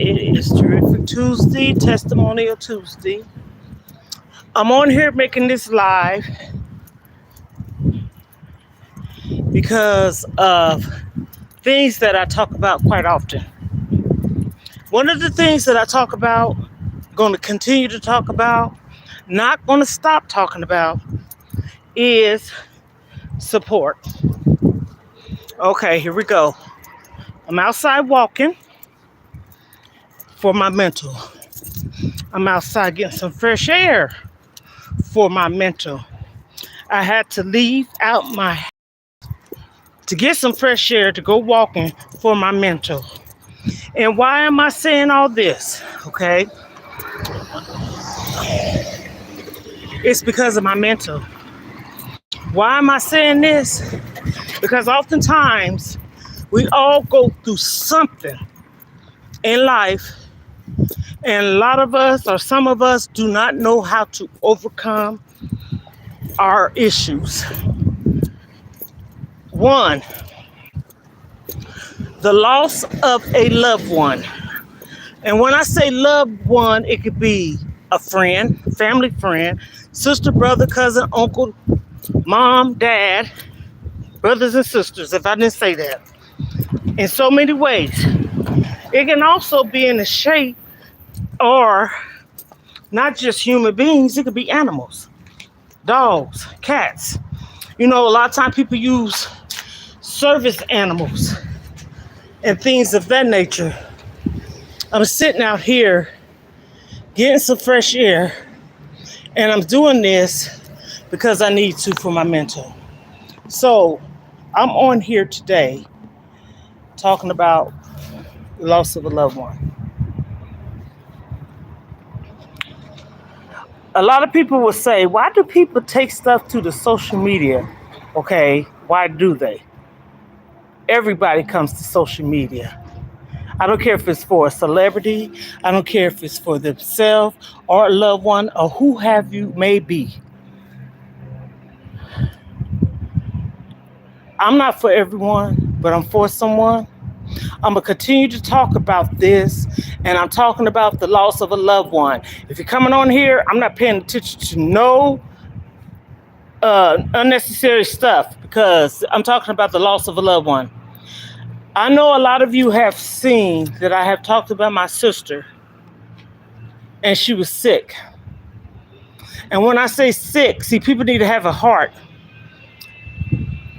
It is Terrific Tuesday, Testimonial Tuesday. I'm on here making this live because of things that I talk about quite often. One of the things that I talk about, going to continue to talk about, not going to stop talking about, is support. Okay, here we go. I'm outside walking for my mental. I'm outside getting some fresh air for my mental. I had to leave out to get some fresh air to go walking for my mental. And why am I saying all this? Okay, it's because of my mental. Why am I saying this? Because oftentimes we all go through something in life, and a lot of us, or some of us, do not know how to overcome our issues. One, the loss of a loved one. And when I say loved one, it could be a friend, family friend, sister, brother, cousin, uncle, mom, dad, brothers and sisters, if I didn't say that. In so many ways. It can also be in the shape or not just human beings, it could be animals, dogs, cats. You know, a lot of times people use service animals and things of that nature. I'm sitting out here getting some fresh air, and I'm doing this because I need to for my mental. So I'm on here today talking about the loss of a loved one. A lot of people will say, why do people take stuff to the social media? Okay, why do they? Everybody comes to social media. I don't care if it's for a celebrity. I don't care if it's for themselves or a loved one or who have you may be. I'm not for everyone, but I'm for someone. I'm going to continue to talk about this, and I'm talking about the loss of a loved one. If you're coming on here, I'm not paying attention to no unnecessary stuff because I'm talking about the loss of a loved one. I know a lot of you have seen that I have talked about my sister, and she was sick. And when I say sick, see, people need to have a heart.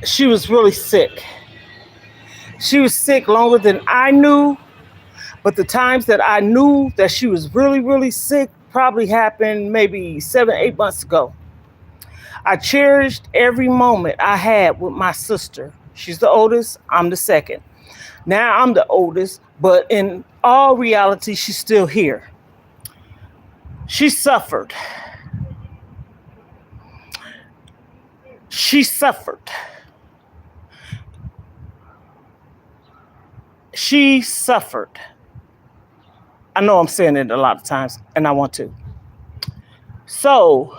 She was really sick. She was sick longer than I knew, but the times that I knew that she was really, really sick probably happened maybe 7, 8 months ago. I cherished every moment I had with my sister. She's the oldest, I'm the second. Now I'm the oldest, but in all reality, she's still here. She suffered. She suffered. She suffered. I know I'm saying it a lot of times, and I want to. So,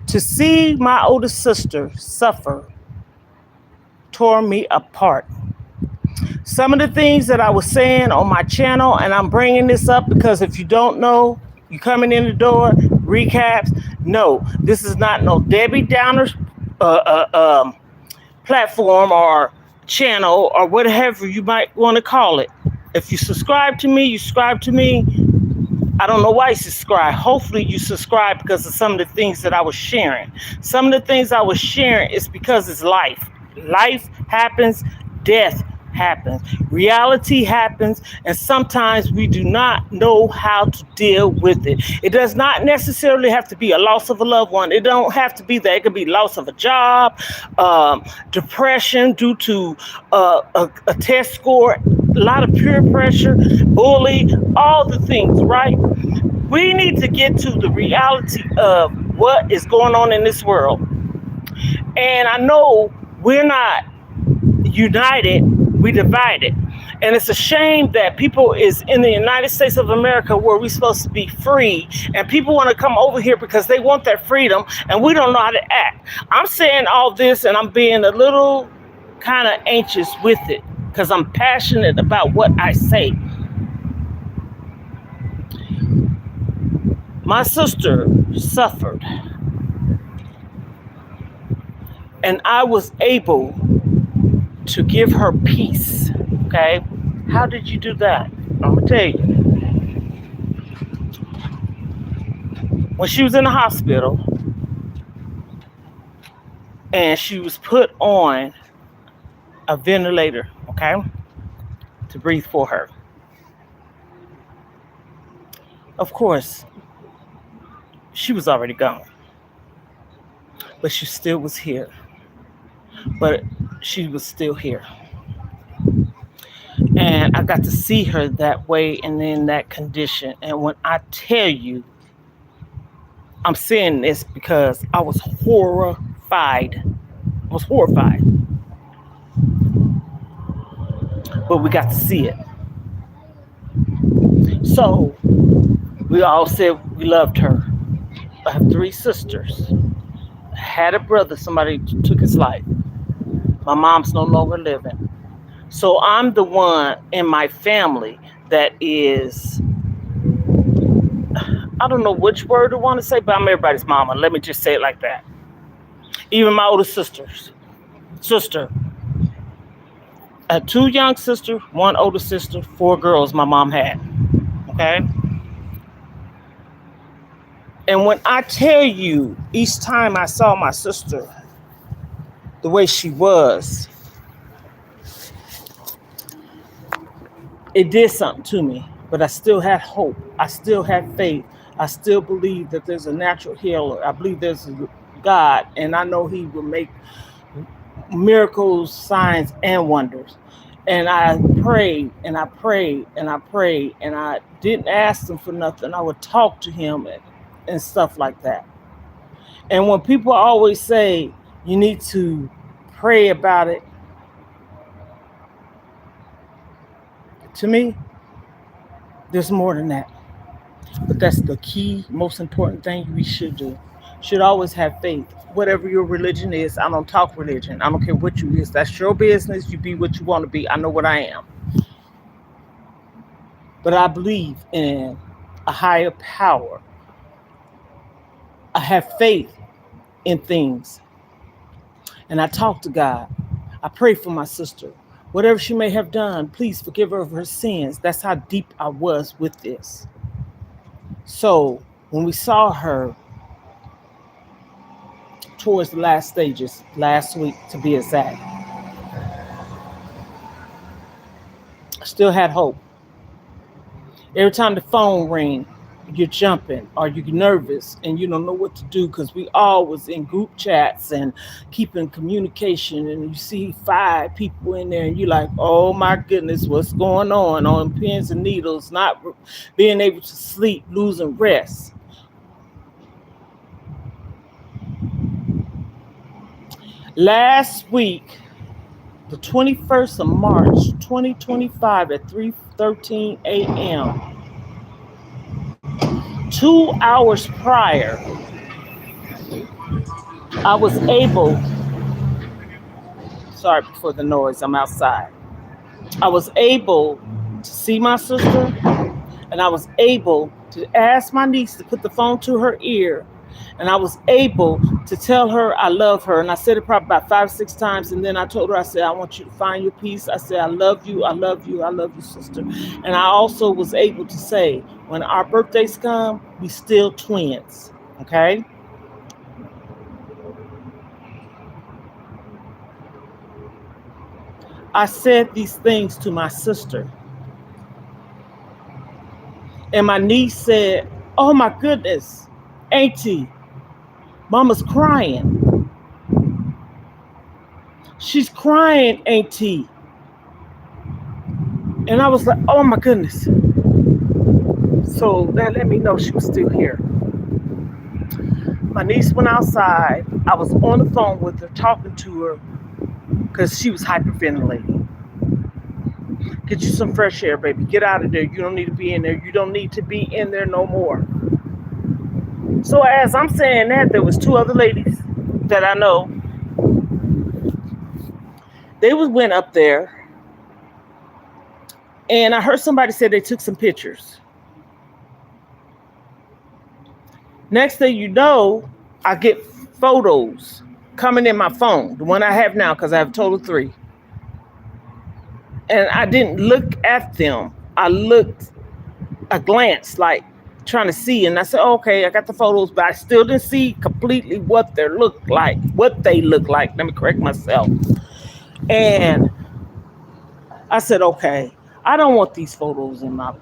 to see my oldest sister suffer tore me apart. Some of the things that I was saying on my channel, and I'm bringing this up because if you don't know, you coming in the door, recaps. No, this is not no Debbie Downer platform or channel or whatever you might want to call it. If you subscribe to me, you subscribe to me. I don't know why you subscribe. Hopefully you subscribe because of some of the things that I was sharing. Some of the things I was sharing is because it's life. Life happens, death happens, reality happens, and sometimes we do not know how to deal with it. It does not necessarily have to be a loss of a loved one. It don't have to be that. It could be loss of a job, depression due to a test score, a lot of peer pressure, bully, all the things, right? We need to get to the reality of what is going on in this world. And I know we're not united, we divided. And it's a shame that people is in the United States of America where we're supposed to be free, and people want to come over here because they want that freedom, and we don't know how to act. I'm saying all this, and I'm being a little kind of anxious with it because I'm passionate about what I say. My sister suffered, and I was able to give her peace. Okay? How did you do that? I'm going to tell you. When she was in the hospital and she was put on a ventilator, okay, to breathe for her. Of course, she was already gone, but she still was here. But she was still here. And I got to see her that way and in that condition. And when I tell you, I'm saying this because I was horrified. I was horrified. But we got to see it. So we all said we loved her. I have 3 sisters. I had a brother, somebody took his life. My mom's no longer living. So I'm the one in my family that is, I don't know which word I want to say, but I'm everybody's mama. Let me just say it like that. Even my older sister. I had 2 young sisters, 1 older sister, 4 girls my mom had. Okay? And when I tell you, each time I saw my sister the way she was, it did something to me. But I still had hope. I still had faith. I still believe that there's a natural healer. I believe there's a God, and I know He will make miracles, signs, and wonders. And I prayed and I prayed and I prayed, and I didn't ask Him for nothing. I would talk to Him and stuff like that. And when people always say you need to pray about it, to me, there's more than that. But that's the key, most important thing we should do. Should always have faith. Whatever your religion is, I don't talk religion. I don't care what you is. That's your business. You be what you want to be. I know what I am. But I believe in a higher power. I have faith in things. And I talk to God. I pray for my sister. Whatever she may have done, please forgive her of her sins. That's how deep I was with this. So when we saw her towards the last stages, last week to be exact, I still had hope. Every time the phone rang, you're jumping or you're nervous and you don't know what to do, because we all was in group chats and keeping communication, and you see 5 people in there and you're like, oh my goodness, what's going on pins and needles, not being able to sleep, losing rest. Last week, the 21st of March, 2025 at 3:13 a.m., 2 hours prior, I was able, sorry for the noise, I'm outside. I was able to see my sister, and I was able to ask my niece to put the phone to her ear, and I was able to tell her I love her. And I said it probably about 5 or 6 times, and then I told her, I said, I want you to find your peace. I said, I love you, I love you, I love you, sister. And I also was able to say, when our birthdays come, we still twins, okay? I said these things to my sister. And my niece said, oh my goodness, Auntie, Mama's crying. She's crying, Auntie. And I was like, oh my goodness. So that let me know she was still here. My niece went outside. I was on the phone with her, talking to her, because she was hyperventilating. Get you some fresh air, baby. Get out of there. You don't need to be in there. You don't need to be in there no more. So as I'm saying that, there was 2 other ladies that I know. They went up there, and I heard somebody say they took some pictures. Next thing you know, I get photos coming in my phone, the one I have now, because I have a total of 3. And I didn't look at them. I glanced, like trying to see, and I said, okay, I got the photos, but I still didn't see completely what they look like. Let me correct myself. And I said, okay, I don't want these photos in my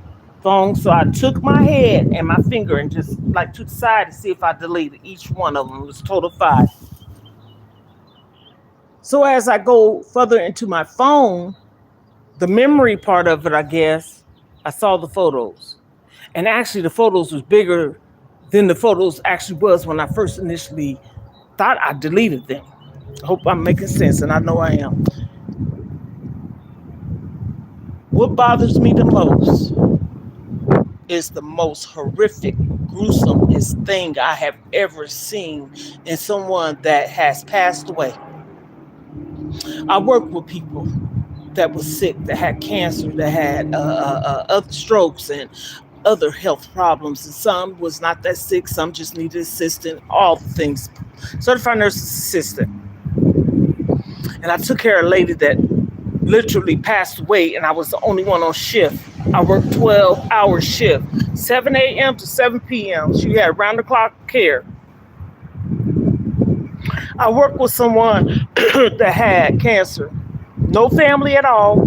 phone. So I took my head and my finger and just like to the side to see if I deleted each one of them. It was total 5. So as I go further into my phone, the memory part of it, I guess, I saw the photos. And actually the photos was bigger than the photos actually was when I first initially thought I deleted them. I hope I'm making sense, and I know I am. What bothers me the most is the most horrific, gruesomest thing I have ever seen in someone that has passed away. I work with people that was sick, that had cancer, that had other strokes and other health problems, and some was not that sick, some just needed assistance, all the things. Certified nurse's assistant. And I took care of a lady that literally passed away, and I was the only one on shift. I worked 12-hour shift, 7 a.m. to 7 p.m. She had round-the-clock care. I worked with someone that had cancer, no family at all,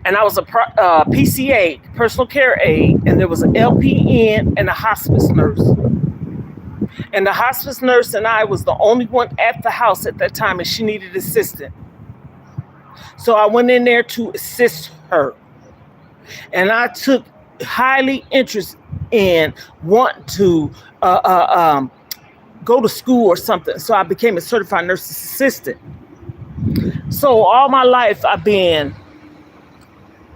and I was a PCA, personal care aide, and there was an LPN and a hospice nurse. And the hospice nurse and I was the only one at the house at that time, and she needed assistance. So I went in there to assist her. And I took highly interest in wanting to go to school or something. So I became a certified nurse's assistant. So all my life I've been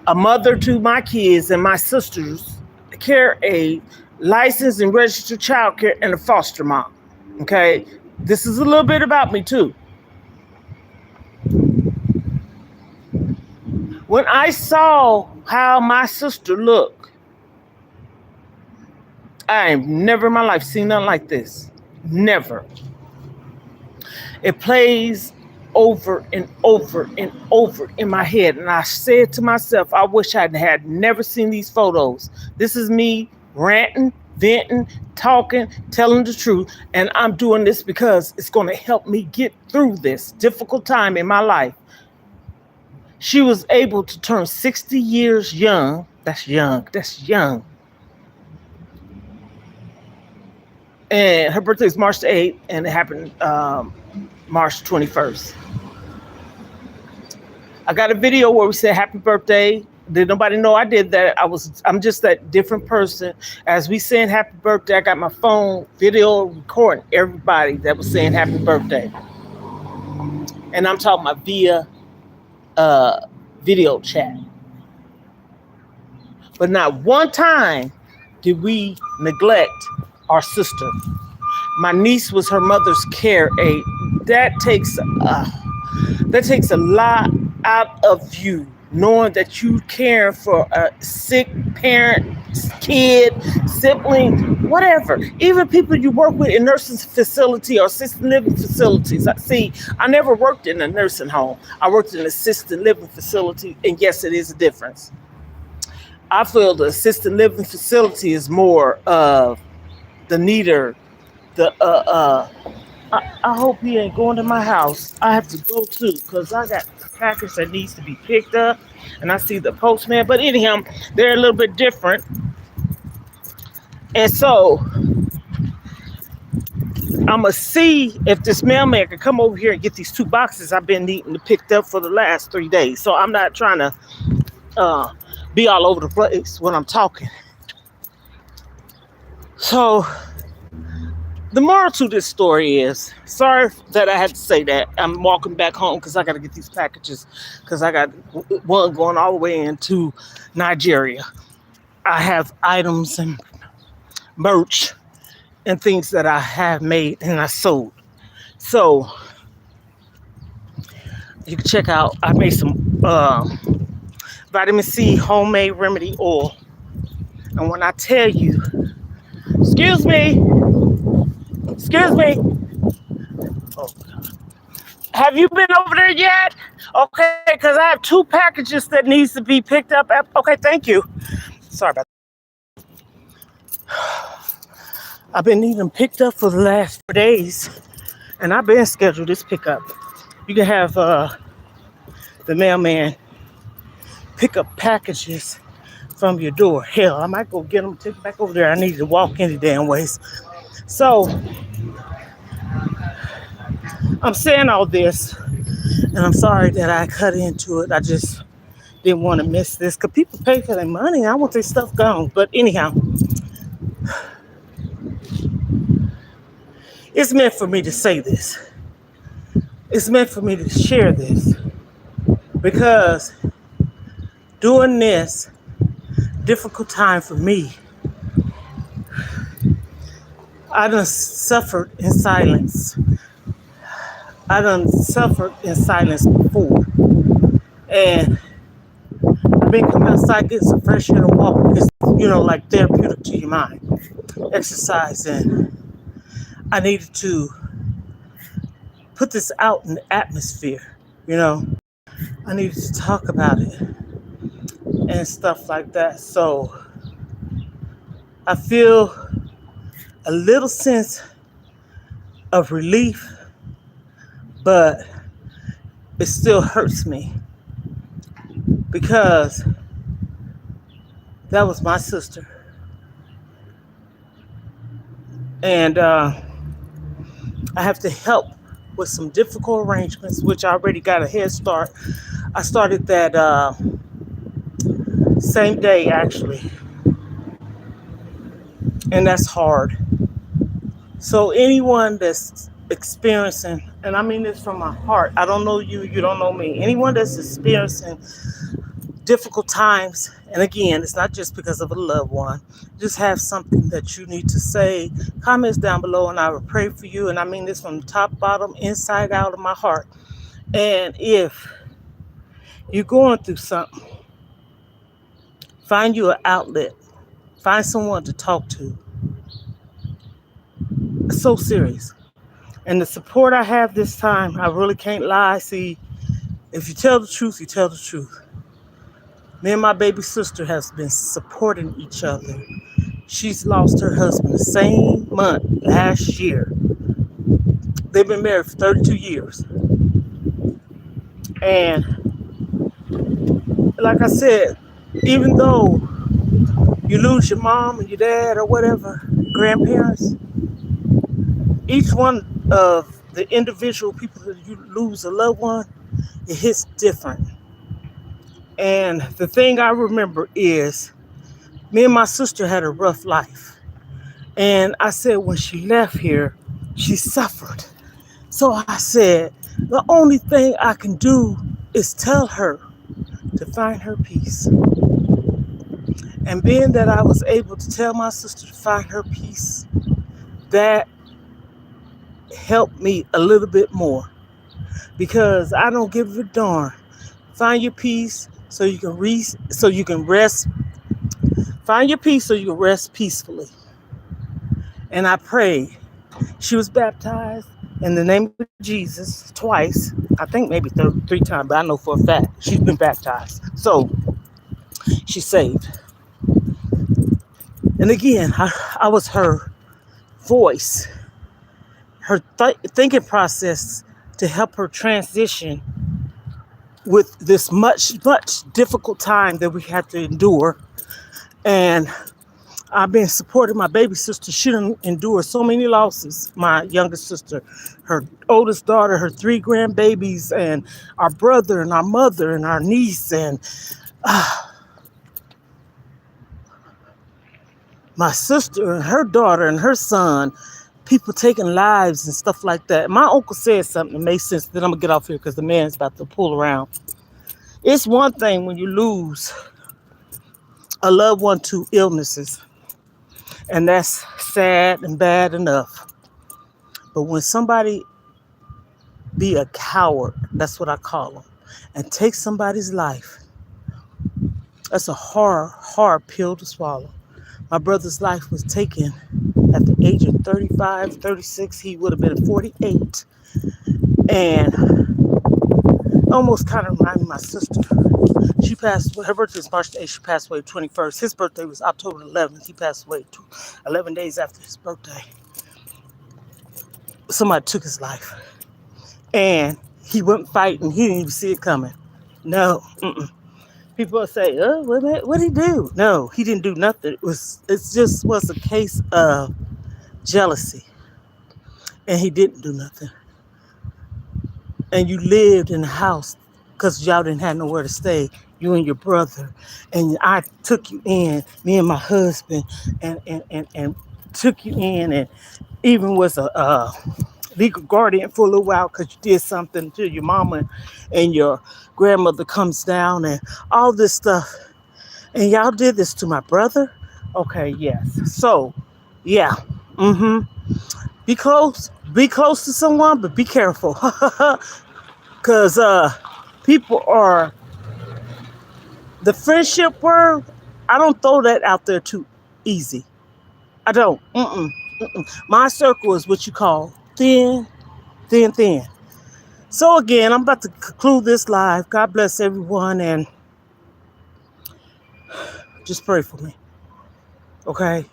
a mother to my kids and my sisters, a care aide, licensed and registered child care, and a foster mom. Okay? This is a little bit about me too. When I saw how my sister looked, I have never in my life seen nothing like this. Never. It plays over and over and over in my head. And I said to myself, I wish I had never seen these photos. This is me ranting, venting, talking, telling the truth. And I'm doing this because it's going to help me get through this difficult time in my life. She was able to turn 60 years young. That's young. That's young. And her birthday is March the 8th, and it happened March 21st. I got a video where we said happy birthday. Did nobody know I did that? I'm just that different person. As we saying happy birthday, I got my phone video recording everybody that was saying happy birthday. And I'm talking about via video chat. But not one time did we neglect our sister. My niece was her mother's care aide. That takes a lot out of you, knowing that you care for a sick parent, kid, sibling, whatever. Even people you work with in nursing facility or assisted living facilities. I never worked in a nursing home. I worked in an assisted living facility, and yes, it is a difference. I feel the assisted living facility is more of the needer. I hope he ain't going to my house. I have to go too, because I got a package that needs to be picked up, and I see the postman. But anyhow, they're a little bit different. And so I'm going to see if this mailman can come over here and get these 2 boxes I've been needing to pick up for the last 3 days. So I'm not trying to be all over the place when I'm talking. So the moral to this story is, sorry that I had to say that. I'm walking back home because I got to get these packages, because I got one going all the way into Nigeria. I have items and merch and things that I have made and I sold. So you can check out, I made some vitamin C homemade remedy oil. And when I tell you, Excuse me. Excuse me. Oh, have you been over there yet? Okay, because I have 2 packages that needs to be picked up. Okay, thank you. Sorry about that. I've been needing them picked up for the last 4 days, and I've been scheduled this pickup. You can have the mailman pick up packages from your door. Hell, I might go get them, take them back over there. I need to walk any damn ways. So, I'm saying all this, and I'm sorry that I cut into it. I just didn't want to miss this, because people pay for their money. I want their stuff gone. But anyhow, it's meant for me to say this. It's meant for me to share this, because during this difficult time for me, I done suffered in silence. I done suffered in silence before. And I've been coming outside getting some fresh air and walk. It's, like therapeutic to your mind. Exercise. And I needed to put this out in the atmosphere. I needed to talk about it and stuff like that. So I feel a little sense of relief, but it still hurts me, because that was my sister. And I have to help with some difficult arrangements, which I already got a head start. I started that same day, actually. And that's hard. So anyone that's experiencing, and I mean this from my heart, I don't know you, you don't know me. Anyone that's experiencing difficult times, and again, it's not just because of a loved one, just have something that you need to say, comments down below, and I will pray for you. And I mean this from the top, bottom, inside out of my heart. And if you're going through something, find you an outlet. Find someone to talk to. It's so serious. And the support I have this time, I really can't lie. See, if you tell the truth, you tell the truth. Me and my baby sister has been supporting each other. She's lost her husband the same month last year. They've been married for 32 years. And like I said, even though you lose your mom and your dad or whatever, grandparents, each one of the individual people that you lose a loved one, it hits different. And the thing I remember is, me and my sister had a rough life. And I said when she left here, she suffered. So I said, the only thing I can do is tell her to find her peace. And being that I was able to tell my sister to find her peace, that helped me a little bit more. Because I don't give a darn. Find your peace so you can rest. Find your peace so you can rest peacefully. And I prayed. She was baptized in the name of Jesus twice. I think maybe 3 times, but I know for a fact she's been baptized. So she's saved. And again, I was her voice, her thinking process to help her transition with this much difficult time that we had to endure. And I've been supporting my baby sister. She done endured so many losses. My youngest sister, her oldest daughter, her 3 grandbabies, and our brother and our mother and our niece, and my sister and her daughter and her son, people taking lives and stuff like that. My uncle said something that made sense. Then I'm going to get off here because the man's about to pull around. It's one thing when you lose a loved one to illnesses, and that's sad and bad enough. But when somebody be a coward, that's what I call them, and take somebody's life, that's a hard pill to swallow. My brother's life was taken at the age of 35, 36. He would have been 48. And almost kind of reminded my sister. She passed away. Her birthday is March the 8th. She passed away 21st. His birthday was October 11th. He passed away 11 days after his birthday. Somebody took his life. And he went fighting. He didn't even see it coming. No. People say, "Oh, what did he do?" No, he didn't do nothing. It just was a case of jealousy, and he didn't do nothing. And you lived in the house because y'all didn't have nowhere to stay. You and your brother, and I took you in. Me and my husband, and took you in, and even was a legal guardian for a little while because you did something to your mama, and your grandmother comes down, and all this stuff. And y'all did this to my brother? Okay, yes. So, yeah. Be close. Be close to someone, but be careful. Because people are, the friendship word, I don't throw that out there too easy. I don't. My circle is what you call thin, thin, thin. So again, I'm about to conclude this live. God bless everyone, and just pray for me. Okay?